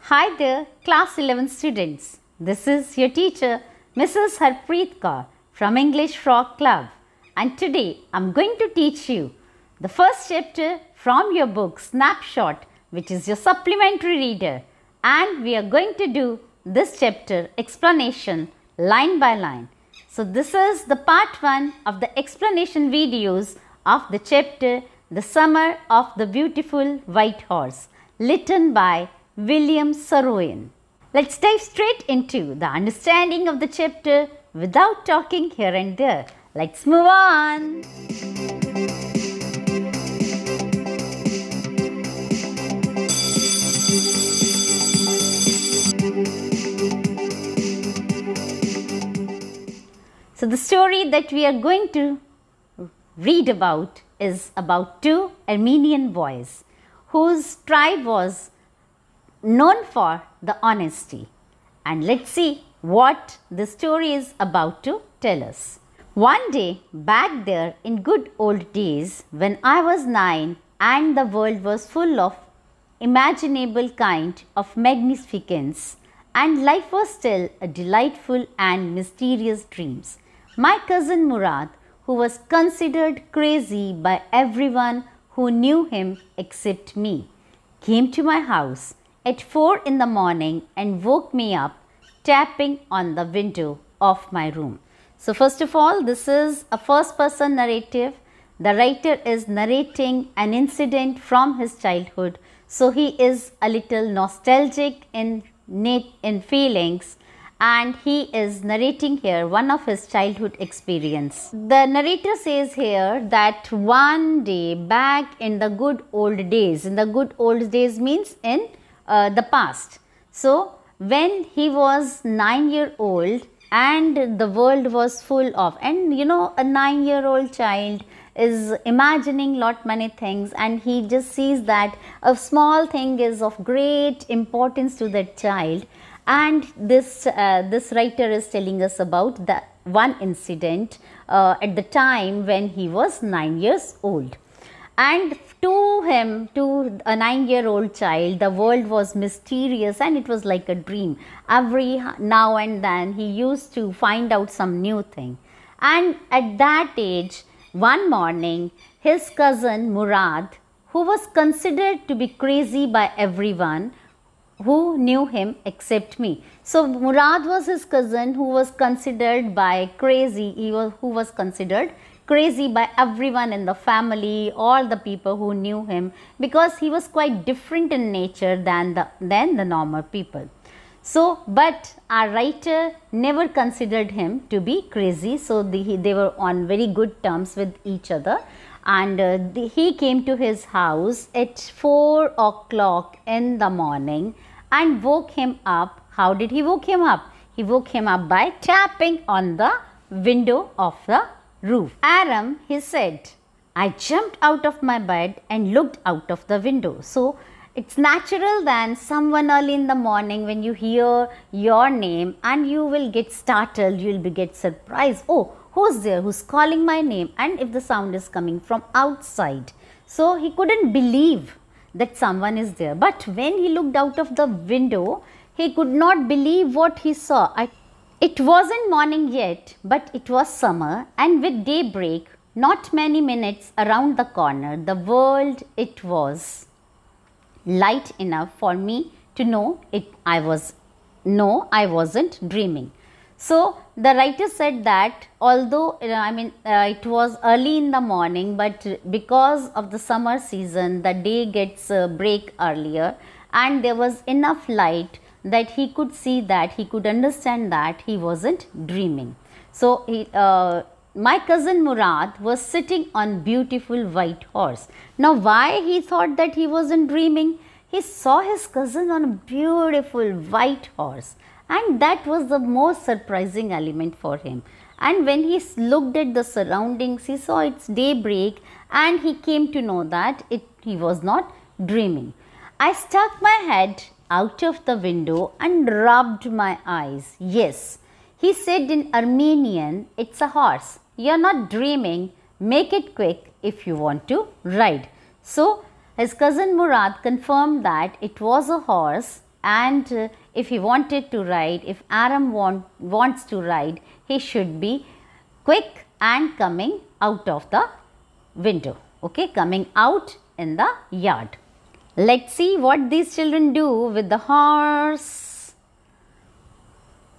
Hi there, class 11 students. This is your teacher, Mrs. Harpreet Kaur from English Frog Club. And today I'm going to teach you the first chapter from your book Snapshot, which is your supplementary reader. And we are going to do this chapter explanation line by line. So this is the part 1 of the explanation videos of the chapter The Summer of the Beautiful White Horse, written by William Saroyan. Let's dive straight into the understanding of the chapter without talking here and there. Let's move on. So the story that we are going to read about is about two Armenian boys whose tribe was known for the honesty. And let's see what the story is about to tell us. One day back there in good old days when I was 9 and the world was full of imaginable kind of magnificence and life was still a delightful and mysterious dreams, my cousin Murad, who was considered crazy by everyone who knew him except me, came to my house at 4 in the morning and woke me up tapping on the window of my room. So first of all, this is a first person narrative. The writer is narrating an incident from his childhood. So he is a little nostalgic in feelings, and he is narrating here one of his childhood experience. The narrator says here that one day back in the good old days, means in the past. So when he was 9-year old and the world was full of, and you know, a 9-year-old child is imagining many things, and he just sees that a small thing is of great importance to that child. And this writer is telling us about the one incident at the time when he was 9 years old. And to him, to a 9-year-old child, the world was mysterious and it was like a dream. Every now and then he used to find out some new thing. And at that age, one morning, his cousin Murad, who was considered to be crazy by everyone who knew him except me. So Murad was his cousin who was considered by crazy, who was considered crazy by everyone in the family, all the people who knew him, because he was quite different in nature than the normal people. So, but our writer never considered him to be crazy. So they were on very good terms with each other. And he came to his house at 4 o'clock in the morning and woke him up. How did he woke him up? He woke him up by tapping on the window of the roof. Aram, he said, I jumped out of my bed and looked out of the window. So it's natural that someone early in the morning, when you hear your name and you will get startled, you will get surprised. Oh, who's there? Who's calling my name? And if the sound is coming from outside. So he couldn't believe that someone is there. But when he looked out of the window, he could not believe what he saw. It wasn't morning yet, but it was summer, and with daybreak, not many minutes around the corner, the world, it was light enough for me to know I wasn't dreaming. So the writer said that although it was early in the morning, but because of the summer season, the day gets break earlier, and there was enough light that he could see, that he could understand that he wasn't dreaming. So my cousin Murad was sitting on beautiful white horse. Now why he thought that he wasn't dreaming? He saw his cousin on a beautiful white horse, and that was the most surprising element for him. And when he looked at the surroundings, he saw it's daybreak, and he came to know that he was not dreaming. I stuck my head out of the window and rubbed my eyes. Yes, he said in Armenian, it's a horse. You're not dreaming. Make it quick if you want to ride. So his cousin Murad confirmed that it was a horse and if he wanted to ride, if Aram wants to ride, he should be quick and coming out of the window, okay, coming out in the yard. Let's see what these children do with the horse.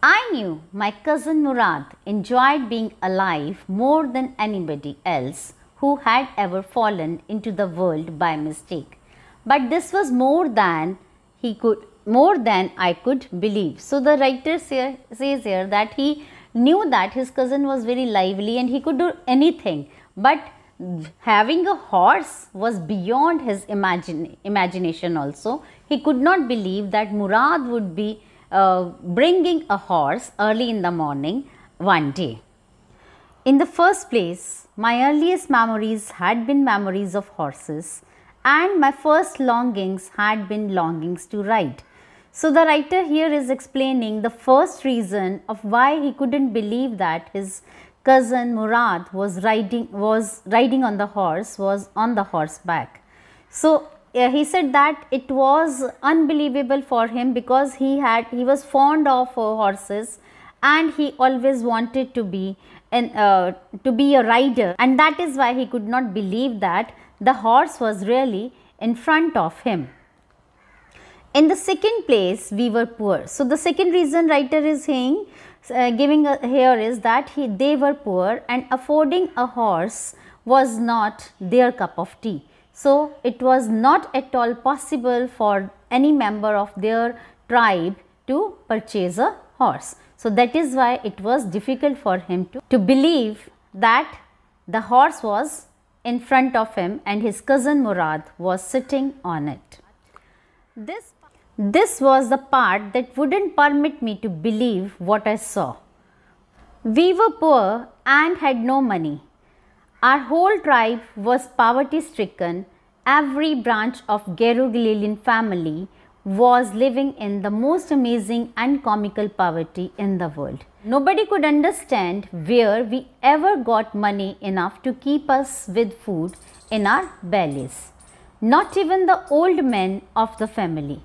I knew my cousin Murad enjoyed being alive more than anybody else who had ever fallen into the world by mistake. But this was more than I could believe. So the writer says here that he knew that his cousin was very lively and he could do anything, but having a horse was beyond his imagination also. He could not believe that Murad would be bringing a horse early in the morning one day. In the first place, my earliest memories had been memories of horses, and my first longings had been longings to ride. So the writer here is explaining the first reason of why he couldn't believe that his cousin Murad was riding on the horse, was on the horseback. So he said that it was unbelievable for him because he was fond of horses and he always wanted to be a rider, and that is why he could not believe that the horse was really in front of him. In the second place, we were poor. So the second reason writer is saying, here is that they were poor and affording a horse was not their cup of tea. So it was not at all possible for any member of their tribe to purchase a horse. So that is why it was difficult for him to believe that the horse was in front of him and his cousin Murad was sitting on it. This was the part that wouldn't permit me to believe what I saw. We were poor and had no money. Our whole tribe was poverty stricken. Every branch of Geroglian family was living in the most amazing and comical poverty in the world. Nobody could understand where we ever got money enough to keep us with food in our bellies. Not even the old men of the family.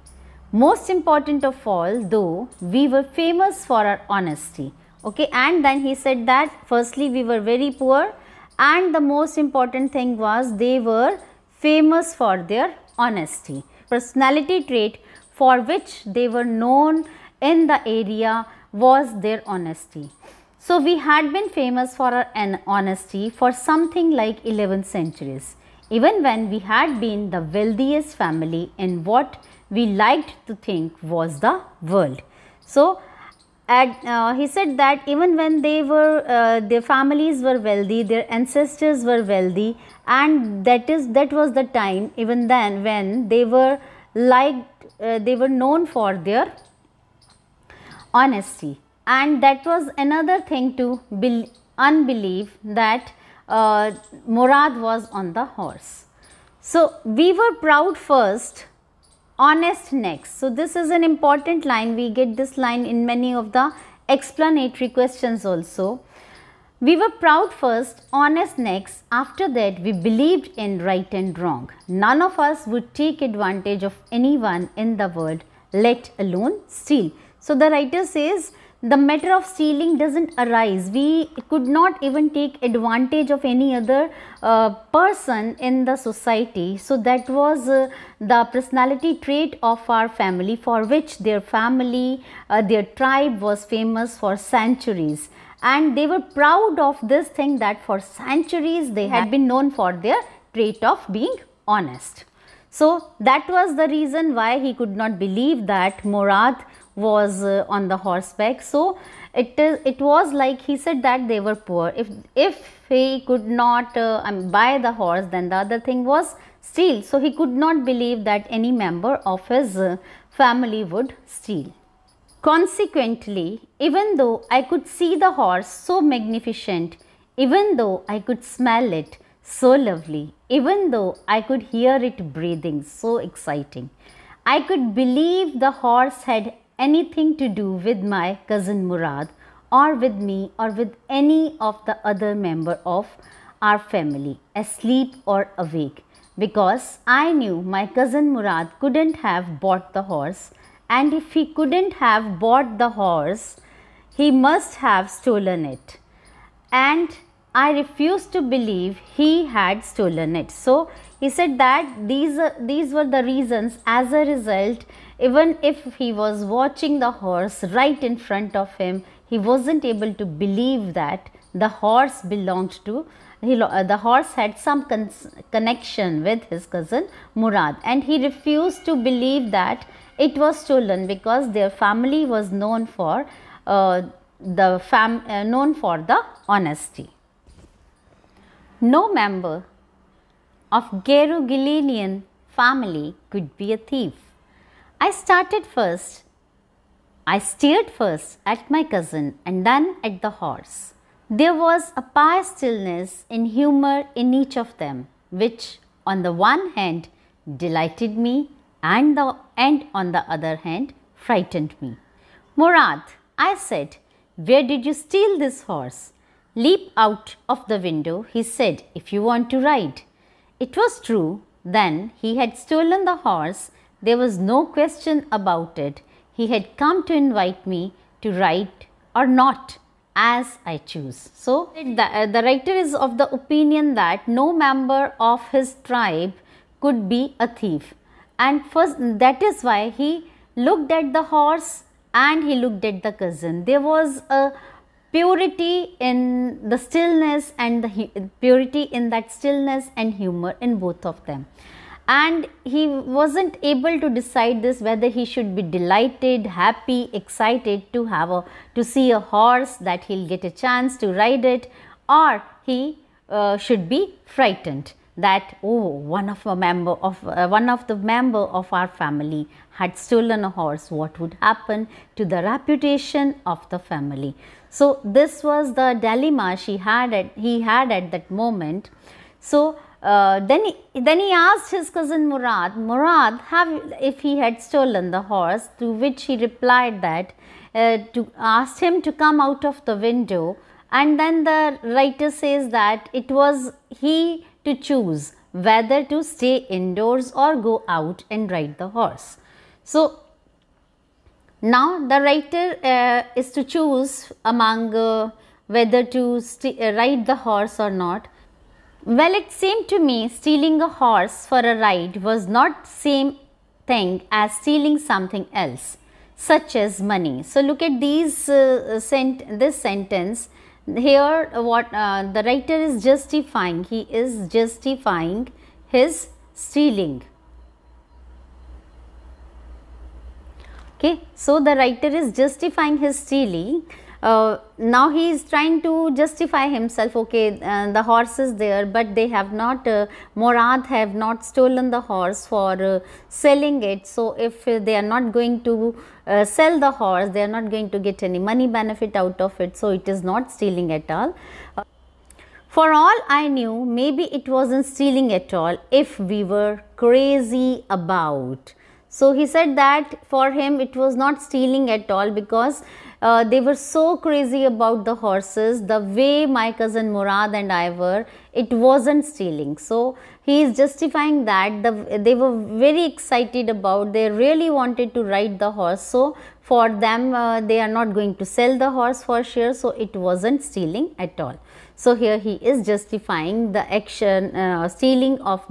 Most important of all, though, we were famous for our honesty. Okay, and then he said that firstly we were very poor, and the most important thing was they were famous for their honesty. Personality trait for which they were known in the area was their honesty. So we had been famous for our honesty for something like 11 centuries, even when we had been the wealthiest family in what we liked to think was the world. So he said that even when their families were wealthy, their ancestors were wealthy, and that was the time even then when they were known for their honesty. And that was another thing to unbelieve that Murad was on the horse. So we were proud first, honest next. So this is an important line. We get this line in many of the explanatory questions also. We were proud first, honest next. After that, we believed in right and wrong. None of us would take advantage of anyone in the world, let alone steal. So the writer says the matter of stealing doesn't arise. We could not even take advantage of any other person in the society. So that was the personality trait of our family, for which their family, their tribe was famous for centuries. And they were proud of this thing that for centuries they had been known for their trait of being honest. So that was the reason why he could not believe that Murad was on the horseback. So it was like he said that they were poor. If he could not buy the horse, then the other thing was steal. So he could not believe that any member of his family would steal. Consequently, even though I could see the horse so magnificent, even though I could smell it so lovely, even though I could hear it breathing so exciting, I could believe the horse had anything to do with my cousin Murad, or with me, or with any of the other member of our family, asleep or awake, because I knew my cousin Murad couldn't have bought the horse and if he couldn't have bought the horse, he must have stolen it. And I refused to believe he had stolen it. So he said that these were the reasons. As a result, even if he was watching the horse right in front of him, he wasn't able to believe that the horse belonged to the horse had some connection with his cousin Murad, and he refused to believe that it was stolen because their family was known for the honesty. No member of Gerugilinian family could be a thief. I stared first at my cousin and then at the horse. There was a pious stillness and humor in each of them, which on the one hand delighted me and on the other hand frightened me. Murad, I said, where did you steal this horse? Leap out of the window, he said, if you want to ride. It was true. Then he had stolen the horse. There was no question about it. He had come to invite me to ride or not, as I choose. So, the writer is of the opinion that no member of his tribe could be a thief. And first, that is why he looked at the horse and he looked at the cousin. There was a purity in the stillness and the purity in that stillness and humor in both of them. And he wasn't able to decide this, whether he should be delighted, happy, excited to see a horse, that he'll get a chance to ride it, or he should be frightened that, oh, one of the member of our family had stolen a horse. What would happen to the reputation of the family? So this was the dilemma he had at that moment. So then he asked his cousin Murad, if he had stolen the horse, to which he replied that asked him to come out of the window, and then the writer says that it was he to choose whether to stay indoors or go out and ride the horse. So now the writer is to choose among whether to ride the horse or not. Well, it seemed to me stealing a horse for a ride was not same thing as stealing something else, such as money. So look at this sentence here. What the writer is justifying? He is justifying his stealing. Okay, so the writer is justifying his stealing. Now he is trying to justify himself. Okay, the horse is there, but they have not, Murad have not stolen the horse for selling it. So if they are not going to sell the horse, they are not going to get any money benefit out of it. So it is not stealing at all. For all I knew, maybe it wasn't stealing at all if we were crazy about. So he said that for him it was not stealing at all, because they were so crazy about the horses, the way my cousin Murad and I were, it wasn't stealing. So he is justifying that they were very excited about, they really wanted to ride the horse. So for them, they are not going to sell the horse for sure. So it wasn't stealing at all. So here he is justifying the action, stealing of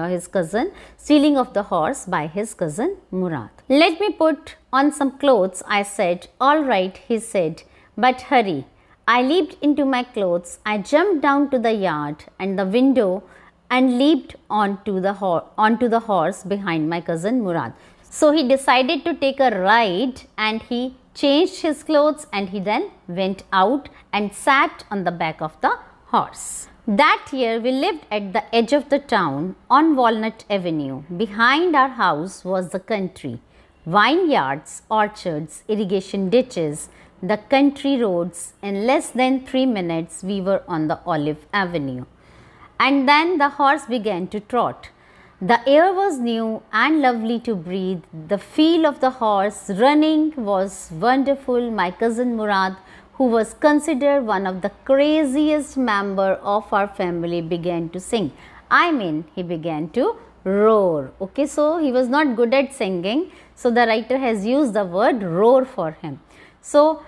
his cousin, stealing of the horse by his cousin Murad. Let me put on some clothes, I said. All right, he said, but hurry. I leaped into my clothes. I jumped down to the yard and the window and leaped onto the horse behind my cousin Murad. So he decided to take a ride, and he changed his clothes and he then went out and sat on the back of the horse. That year we lived at the edge of the town on Walnut Avenue. Behind our house was the country. Vineyards, orchards, irrigation ditches, the country roads. In less than 3 minutes we were on the Olive Avenue. And then the horse began to trot. The air was new and lovely to breathe. The feel of the horse running was wonderful. My cousin Murad, who was considered one of the craziest member of our family, began to sing. I mean, he began to roar. Okay, so he was not good at singing, so the writer has used the word roar for him. So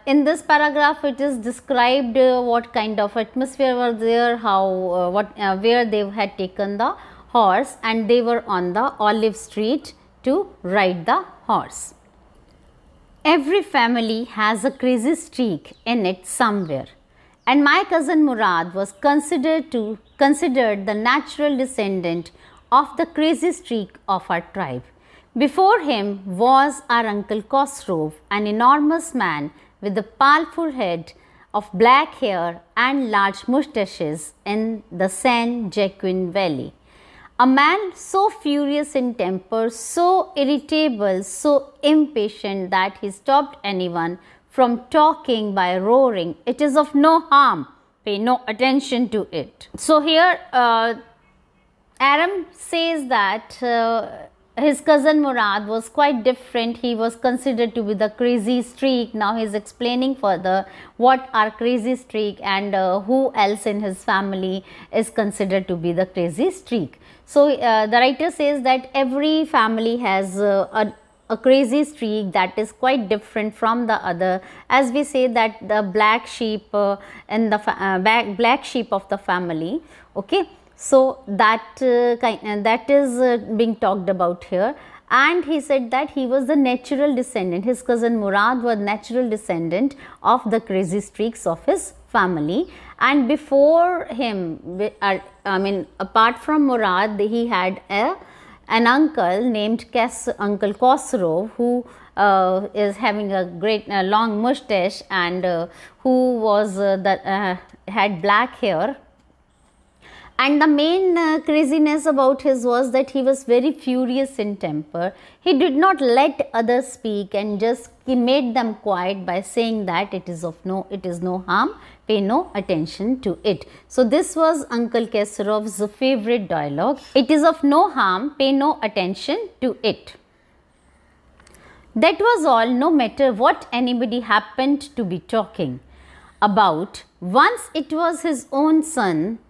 in this paragraph it is described what kind of atmosphere was there, how where they had taken the horse, and they were on the Olive Street to ride the horse. Every family has a crazy streak in it somewhere, and my cousin Murad was considered the natural descendant of the crazy streak of our tribe. Before him was our uncle Khosrow, an enormous man with a powerful head of black hair and large moustaches in the San Joaquin Valley. A man so furious in temper, so irritable, so impatient that he stopped anyone from talking by roaring, "It is of no harm, pay no attention to it." So here Aram says that his cousin Murad was quite different. He was considered to be the crazy streak. Now he is explaining further what are crazy streak and who else in his family is considered to be the crazy streak. So the writer says that every family has a crazy streak that is quite different from the other, as we say that the black sheep in the black sheep of the family. Okay, so that is being talked about here. And he said that he was the natural descendant, his cousin Murad was natural descendant of the crazy streaks of his family. And before him, I mean apart from Murad, he had an uncle named Uncle Khosrow, who is having a great long mustache and who was had black hair. And the main craziness about his was that he was very furious in temper. He did not let others speak and just he made them quiet by saying that it is no harm, pay no attention to it. So this was Uncle Khosrow's favorite dialogue. It is of no harm, pay no attention to it. That was all, no matter what anybody happened to be talking about. Once it was his own son,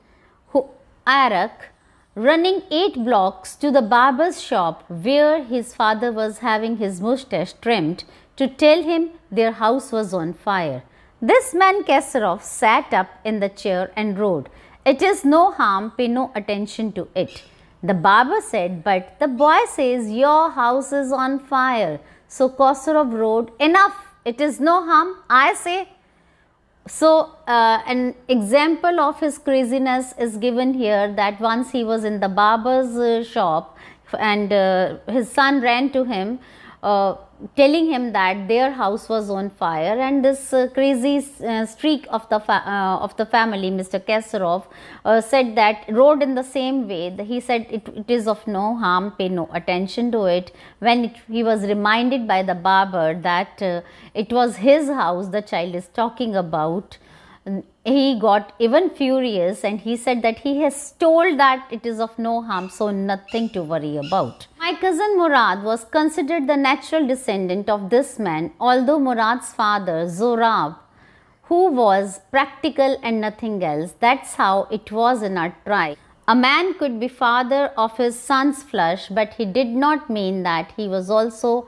Arak, running 8 blocks to the barber's shop where his father was having his moustache trimmed, to tell him their house was on fire. This man Khosrow sat up in the chair and roared, "It is no harm, pay no attention to it." The barber said, "But the boy says your house is on fire." So Khosrow roared, "Enough, it is no harm, I say." So an example of his craziness is given here, that once he was in the barber's shop and his son ran to him telling him that their house was on fire, and this crazy streak of the family, Mr. Khosrow, said that, roared in the same way. He said it is of no harm, pay no attention to it. When he was reminded by the barber that it was his house the child is talking about, he got even furious and he said that he has told that it is of no harm, so nothing to worry about. My cousin Murad was considered the natural descendant of this man, although Murad's father, Zorab, who was practical and nothing else. That's how it was in our tribe. A man could be father of his son's flesh, but he did not mean that he was also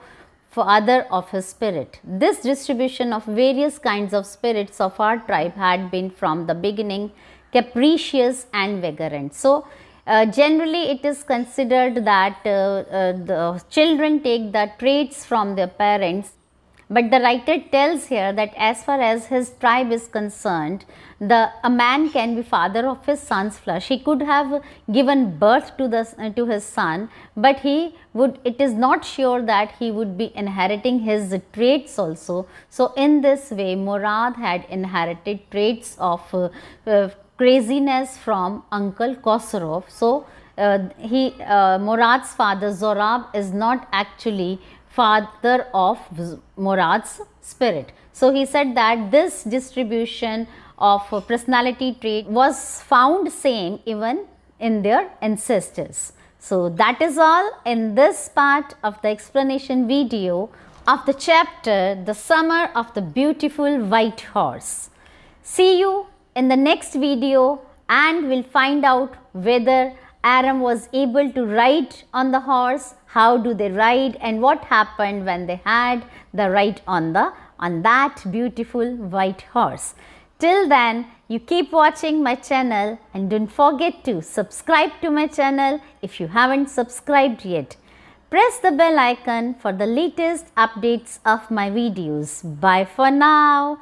father of his spirit. This distribution of various kinds of spirits of our tribe had been from the beginning capricious and vagrant. So generally it is considered that the children take the traits from their parents, but the writer tells here that as far as his tribe is concerned, a man can be father of his son's flesh. He could have given birth to his son, but it is not sure that he would be inheriting his traits also. So in this way, Murad had inherited traits of craziness from Uncle Khosrow. So Murad's father Zorab is not actually father of Murad's spirit. So he said that this distribution of personality trait was found same even in their ancestors. So that is all in this part of the explanation video of the chapter The Summer of the Beautiful White Horse. See you in the next video and we'll find out whether Aram was able to ride on the horse. How do they ride and what happened when they had the ride on that beautiful white horse. Till then, you keep watching my channel and don't forget to subscribe to my channel if you haven't subscribed yet. Press the bell icon for the latest updates of my videos. Bye for now.